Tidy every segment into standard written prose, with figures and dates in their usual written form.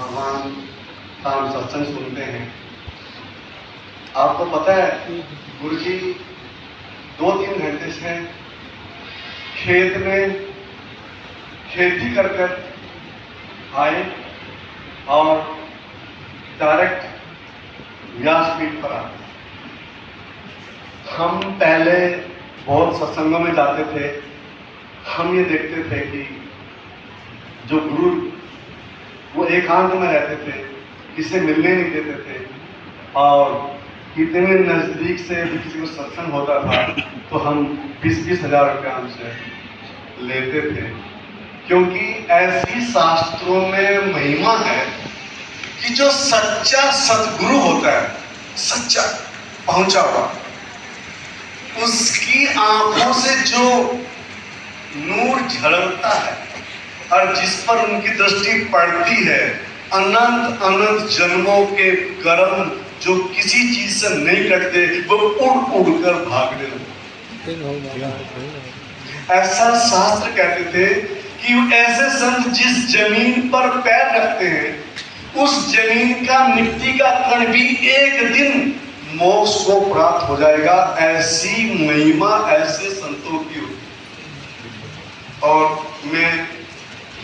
भगवान का हम सत्संग सुनते हैं। आपको पता है गुरुजी 2-3 घंटे से खेत में खेती कर कर आए और डायरेक्ट व्यासपीठ पर आए। हम पहले बहुत सत्संगों में जाते थे, हम ये देखते थे कि जो गुरु वो एकांत में रहते थे, किसी मिलने नहीं देते थे, और कितने नजदीक से यदि किसी को सत्संग होता था तो हम 20-20 हजार रुपया हमसे लेते थे, क्योंकि ऐसी शास्त्रों में महिमा है कि जो सच्चा सद्गुरु होता है, सच्चा पहुंचा हुआ, उसकी आंखों से जो नूर झलकता है और जिस पर उनकी दृष्टि पड़ती है, अनंत अनंत जन्मों के कर्म जो किसी चीज से नहीं कटते, वो उड़ उड़ कर भागने लगते। ऐसा शास्त्र कहते थे कि ऐसे संत जिस जमीन पर पैर रखते हैं उस जमीन का मिट्टी का कण भी एक दिन मोक्ष को प्राप्त हो जाएगा। ऐसी महिमा ऐसे संतों की होती। और मैं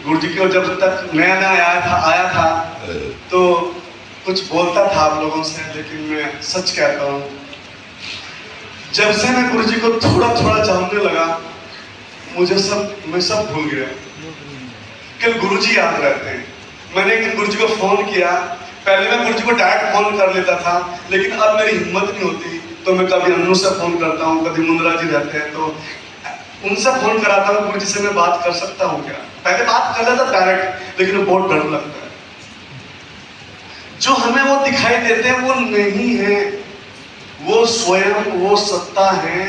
गुरु जी को जब तक नया नया आया था तो कुछ बोलता था आप लोगों से, लेकिन मैं सच कहता हूँ, जब से मैं गुरु जी को थोड़ा थोड़ा जानने लगा मैं सब भूल गया। कल गुरु जी याद रहते हैं। मैंने एक दिन गुरु जी को फोन किया। पहले मैं गुरु जी को डायरेक्ट फोन कर लेता था, लेकिन अब मेरी हिम्मत नहीं होती, तो मैं कभी अन्नू से फोन करता हूँ, कभी मुंद्रा जी रहते हैं तो उनसे फोन कराता हूँ, गुरु जी से मैं बात कर सकता हूँ क्या। पहले बात कर लेता डायरेक्ट, लेकिन बहुत डर लगता है। जो हमें वो दिखाई देते हैं वो नहीं है, वो स्वयं वो सत्ता है।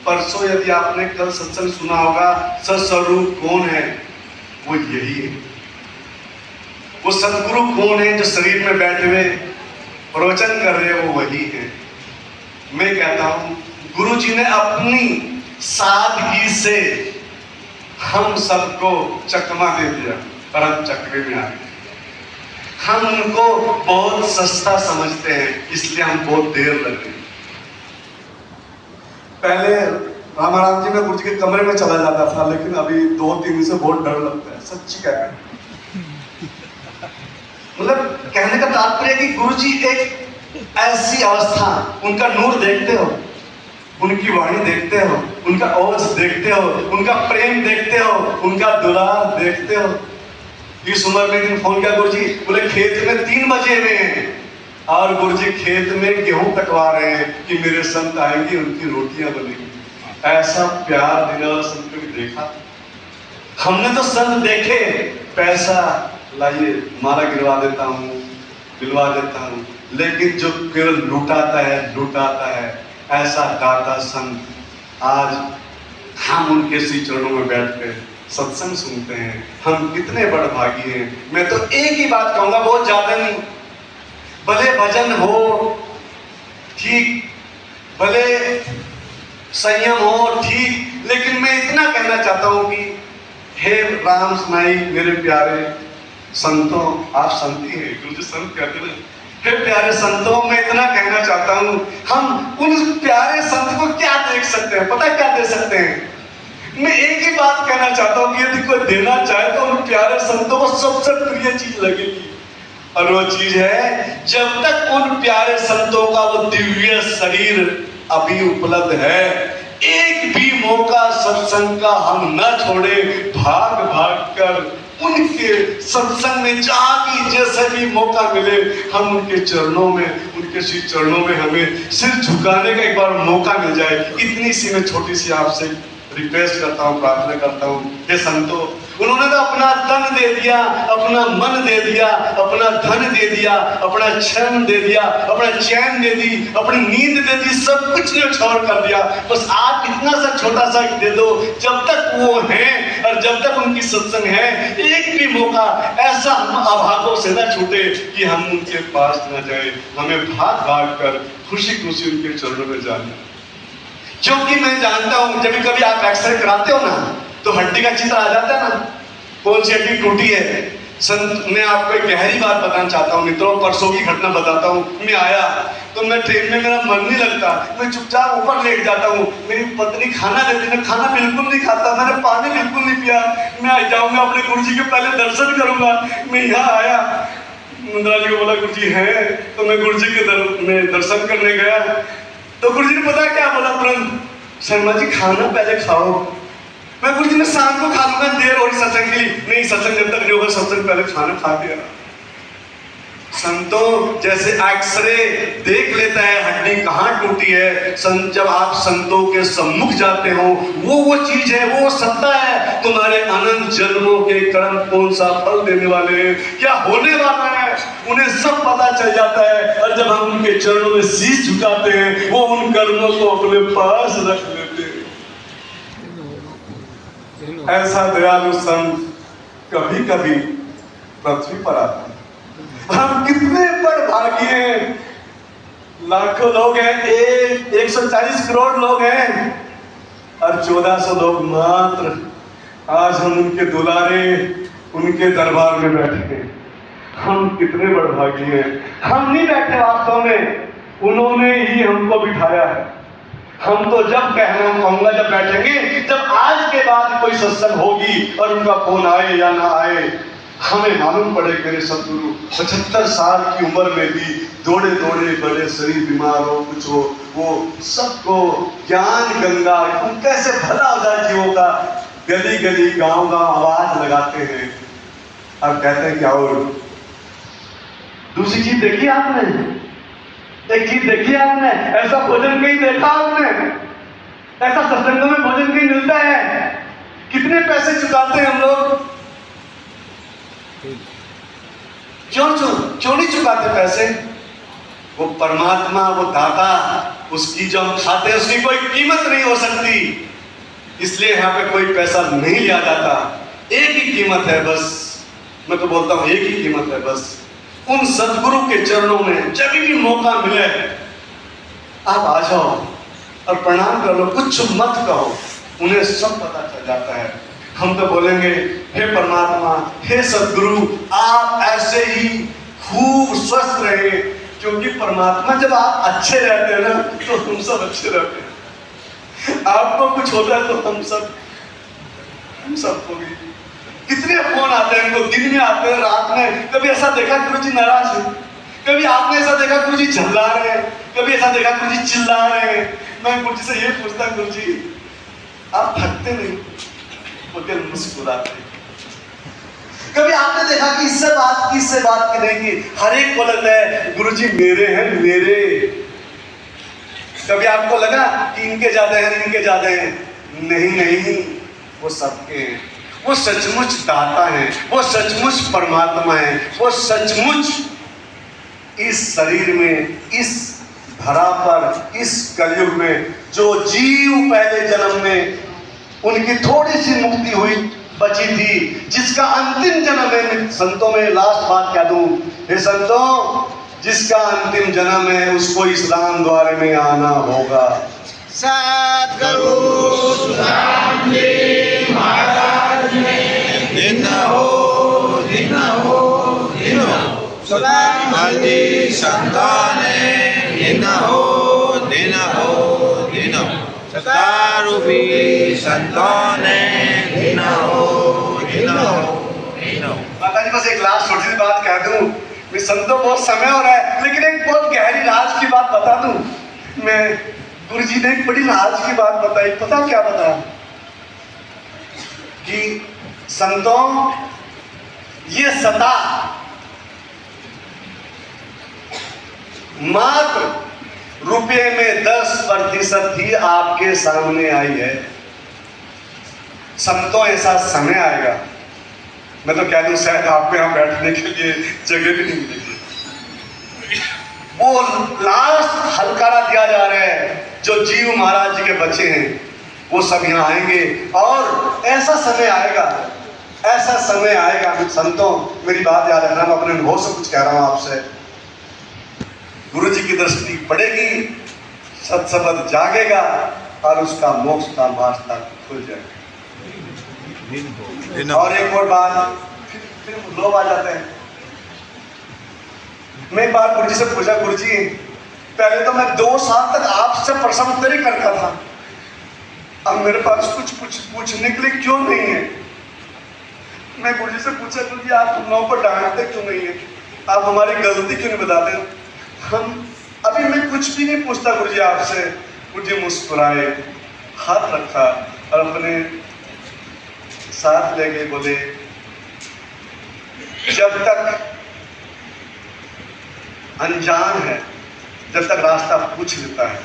परसों यदि आपने कल सत्संग सुना होगा, सत्स्वरूप कौन है, वो यही है। वो सदगुरु कौन है जो शरीर में बैठे हुए प्रवचन कर रहे हैं, वो वही है। मैं कहता हूं गुरु जी ने अपनी सादगी से हम सबको चकमा दे दिया, परम चक्रे में आ गए। हम उनको बहुत सस्ता समझते हैं, इसलिए हम बहुत देर लग गई। पहले रामाराम जी में गुरु जी के कमरे में चला जाता था, लेकिन अभी 2-3 दिन से बहुत डर लगता है, सच्ची कह रहे हैं। मतलब कहने का तात्पर्य कि गुरु जी एक ऐसी अवस्था, उनका नूर देखते हो, उनकी वाणी देखते हो, उनका ओज देखते हो, उनका प्रेम देखते हो, उनका दुलार देखते हो। इस उम्र में दिन फोन किया गुरु जी, बोले खेत में 3 बजे हुए हैं और गुरु जी खेत में गेहूं कटवा रहे हैं कि मेरे संत आएंगे, उनकी रोटियां बनेंगी। ऐसा प्यार देने वाला संत को देखा हमने तो संत देखे, पैसा लाइए माला गिरवा देता हूँ, दिलवा देता हूँ, लेकिन जो केवल लुटाता है ऐसा दाता संत। आज हम उनके श्री चरणों में बैठ कर सत्संग सुनते हैं, हम कितने बड़भागी हैं। मैं तो एक ही बात कहूंगा, बहुत ज्यादा नहीं, भले भजन हो ठीक, भले संयम हो ठीक, लेकिन मैं इतना कहना चाहता हूं कि हे राम सुनाई मेरे प्यारे संतों, आप संती हैं, गुरु जी संत कहते हैं। हे प्यारे संतों, मैं इतना कहना चाहता हूं, हम उन प्यारे संत को क्या देख सकते हैं, पता क्या दे सकते हैं? मैं एक ही बात कहना चाहता हूं कि यदि कोई देना चाहे तो उन प्यारे संतों को सबसे प्रिय चीज लगेगी, और वो चीज है जब तक उन प्यारे संतों का वो दिव्य शरीर अभी उपलब्ध है, एक भी मौका सत्संग का हम न छोड़े, भाग भाग कर उनके सत्संग में जहाँ की जैसे भी मौका मिले हम उनके चरणों में, उनके श्री चरणों में हमें सिर झुकाने का एक बार मौका मिल जाए। इतनी सी मैं छोटी सी आपसे रिक्वेस्ट करता हूँ, प्रार्थना करता हूँ। हे संतों, उन्होंने तो अपना तन दे दिया, अपना मन दे दिया, अपना धन दे दिया, अपना क्षण दे दिया, अपना चैन दे दी, अपनी नींद दे दी, सब कुछ न्यौछावर कर दिया। बस आप इतना सा छोटा सा दे दो, जब तक वो हैं और जब तक उनकी सत्संग है, एक भी मौका ऐसा हम अभागों से न छूटे कि हम उनके पास न जाए। हमें भाग भाग कर खुशी खुशी उनके चरणों में जाना। क्योंकि मैं जानता हूं जब कभी आप एक्सरे कराते हो ना, तो हड्डी का चित्र आ जाता है ना, कौन सी हड्डी टूटी है, संत, मैं आपको एक गहरी बात बताना चाहता हूँ मित्रों, परसों की घटना बताता हूँ। मैं आया तो मैं ट्रेन में, मेरा मन नहीं लगता, मैं चुपचाप ऊपर लेट जाता हूँ। मेरी पत्नी खाना देती, मैं खाना बिल्कुल नहीं खाता, मैंने पानी बिल्कुल नहीं पिया। मैं जाऊँगा अपने गुरु जी के पहले दर्शन करूँगा। मैं यहाँ आया, मुंद्रा जी को बोला गुरु जी है, तो मैं गुरु जी के दर्शन करने गया तो गुरु जी ने पता क्या बोला तुरंत, शर्मा जी खाना पहले खाओ। मैं गुरु जी में शाम को खा लूंगा, देर हो रही सत्संग के लिए। नहीं, सत्संग जब तक नहीं होगा, सत्संग पहले खाना खा दिया। संतों जैसे एक्सरे देख लेता है हड्डी कहाँ टूटी है, संत जब आप संतों के सम्मुख जाते हो, वो चीज है, वो सत्ता है। तुम्हारे अनंत जन्मों के कर्म कौन सा फल देने वाले हैं, क्या होने वाला है, उन्हें सब पता चल जाता है। और जब हम उनके चरणों में शीश झुकाते हैं, वो उन कर्मों को अपने पास रख लेते हैं। ऐसा दयालु संत कभी कभी पृथ्वी पर आता है। हम कितने बड़भागी हैं, लाखों लोग हैं, 140 करोड़ लोग हैं और 1400 लोग मात्र आज हम उनके दुलारे, उनके दरबार में बैठे हैं। हम कितने बड़भागी हैं। हम नहीं बैठे वास्तव में, उन्होंने ही हमको बिठाया है। हम तो जब कहना कहूंगा जब बैठेंगे, जब आज के बाद कोई सत्संग होगी और उनका फोन आए या ना आए, हमें मालूम पड़े मेरे सदगुरु 75 साल की उम्र में भी दौड़े दौड़े, बड़े शरीर बीमार हो, कुछ हो, वो सबको ज्ञान गंगा कैसे भला हो जाए जीवों का, गली गली गांव गांव आवाज लगाते हैं और कहते हैं क्या। और दूसरी चीज देखी आपने, एक चीज देखी आपने, ऐसा भोजन कहीं देखा आपने, ऐसा सत्संगों में भोजन कहीं मिलता है? कितने पैसे चुकाते हैं हम लोग, क्यों नहीं चुकाते पैसे? वो परमात्मा, वो दाता, उसकी जो हम खाते हैं उसकी कोई कीमत नहीं हो सकती, इसलिए यहाँ पे कोई पैसा नहीं लिया जाता। एक ही कीमत है बस, मैं तो बोलता हूँ एक ही कीमत है बस, उन सदगुरु के चरणों में जब भी मौका मिले आप आ जाओ और प्रणाम कर लो, कुछ मत कहो, उन्हें सब पता चल जाता है। हम तो बोलेंगे हे परमात्मा, हे सदगुरु, आप ऐसे ही खूब स्वस्थ रहे, क्योंकि परमात्मा जब आप अच्छे रहते हैं ना तो हम सब अच्छे रहते हैं। आपको कुछ होता है तो हम सबको भी। कितने फोन आते हैं उनको, दिन में आते हैं, रात में। कभी ऐसा देखा गुरु जी नाराज है, कभी आपने ऐसा देखा गुरु जी झल्ला रहे हैं, कभी ऐसा देखा गुरु जी चिल्ला रहे हैं। मैं गुरु जी से ये पूछता, गुरु जी आप थकते नहीं? वो मुस्कुराते। कभी आपने देखा कि इससे बात की नहीं की, हर एक को लगता है गुरु जी मेरे हैं, मेरे। कभी आपको लगा कि इनके ज्यादा हैं? नहीं, वो सबके हैं। वो सचमुच दाता है, वो सचमुच परमात्मा है, वो सचमुच इस शरीर में, इस धरा पर, इस कलयुग में जो जीव पहले जन्म में उनकी थोड़ी सी मुक्ति हुई बची थी, जिसका अंतिम जन्म है। संतों में लास्ट बात क्या दूं, हे संतों, जिसका अंतिम जन्म है उसको इस्लाम द्वार में आना होगा। सद्गुरु सुदाम जी महाराज ने दिन हो सुदाम जी संतान दिन हो सतारूपी संतान दिन हो। माता जी बस एक लास्ट छोटी सी बात कह दूं, मैं संतों बहुत समय हो रहा है, लेकिन एक बहुत गहरी राज की बात बता दूं। मैं गुरु जी ने एक बड़ी राज की बात बताई, पता क्या बताया? कि संतों ये सता मात्र रुपये में 10% ही आपके सामने आई है। संतों ऐसा समय आएगा, मैं तो कह दूं शायद आपको यहाँ बैठने के लिए जगह भी नहीं मिलेगी। वो लास्ट हलकारा दिया जा रहा है, जो जीव महाराज जी के बच्चे हैं वो सब यहाँ आएंगे। और ऐसा समय आएगा संतों, मेरी बात याद रखना, मैं अपने अनुभव से कुछ कह रहा हूँ आपसे। गुरु जी की दृष्टि पड़ेगी, सत्संग जागेगा और उसका मोक्ष का रास्ता खुल जाएगा। और एक और बात, फिर लोग आ जाते हैं। मैं एक बार गुरु जी से पूछा, गुरु जी पहले तो मैं 2 साल तक आपसे प्रश्नोत्तरी करता था, अब मेरे पास कुछ पूछने के लिए क्यों नहीं है। मैं गुरु जी से पूछा, गुरु जी आप हम लोगों को डांटते क्यों नहीं है, आप हमारी गलती क्यों नहीं बताते। हम अभी मैं कुछ भी नहीं पूछता गुरु जी आपसे। गुरु जी मुस्कुराए, हाथ रखा और अपने साथ ले गए, बोले जब तक अनजान है, जब तक रास्ता पूछ लेता है,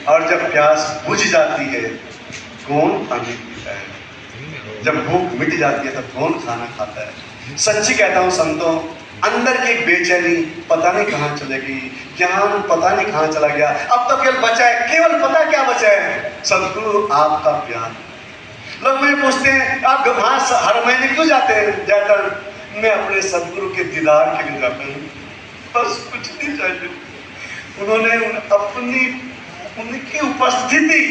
और जब प्यास बुझ जाती है कौन पानी पीता है, जब भूख मिट जाती है तब कौन खाना खाता है। सच्ची कहता हूँ संतों, अंदर की एक बेचैनी पता नहीं कहाँ चलेगी, ज्ञान पता नहीं कहाँ चला गया। अब तो केवल बचा है, केवल पता क्या बचा है, सदगुरु आपका प्यार। लोग मुझे पूछते हैं आप वहाँ हर महीने क्यों जाते हैं जयतन। मैं अपने सदगुरु के दीदार के लिए जाता हूँ, बस कुछ नहीं चाहिए। उन्होंने उनकी उपस्थिति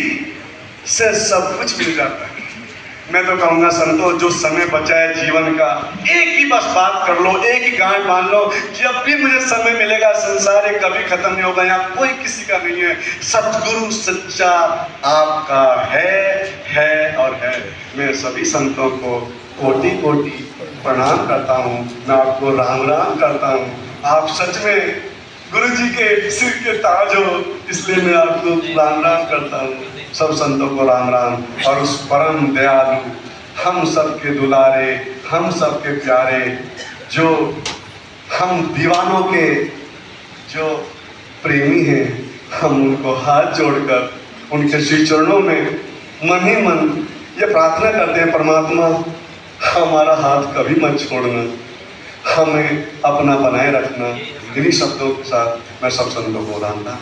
से सब कुछ मिल जाता है। मैं तो कहूँगा संतों, जो समय बचा है जीवन का, एक ही बस बात कर लो, एक ही गांठ बांध लो, जब भी मुझे समय मिलेगा, संसार ये कभी खत्म नहीं होगा, यहाँ कोई किसी का नहीं है, सतगुरु सच्चा आपका है और है। मैं सभी संतों को कोटि कोटि प्रणाम करता हूँ, मैं आपको राम राम करता हूँ। आप सच में गुरु जी के सिर के ताज हो, इसलिए मैं आपको राम राम करता हूँ। सब संतों को राम राम। और उस परम दयालु, हम सबके दुलारे, हम सबके प्यारे, जो हम दीवानों के जो प्रेमी हैं, हम उनको हाथ जोड़कर उनके श्री चरणों में मन ही मन ये प्रार्थना करते हैं, परमात्मा हमारा हाथ कभी मत छोड़ना, हमें अपना बनाए रखना। इन्हीं शब्दों के साथ मैं सब संतों को राम राम।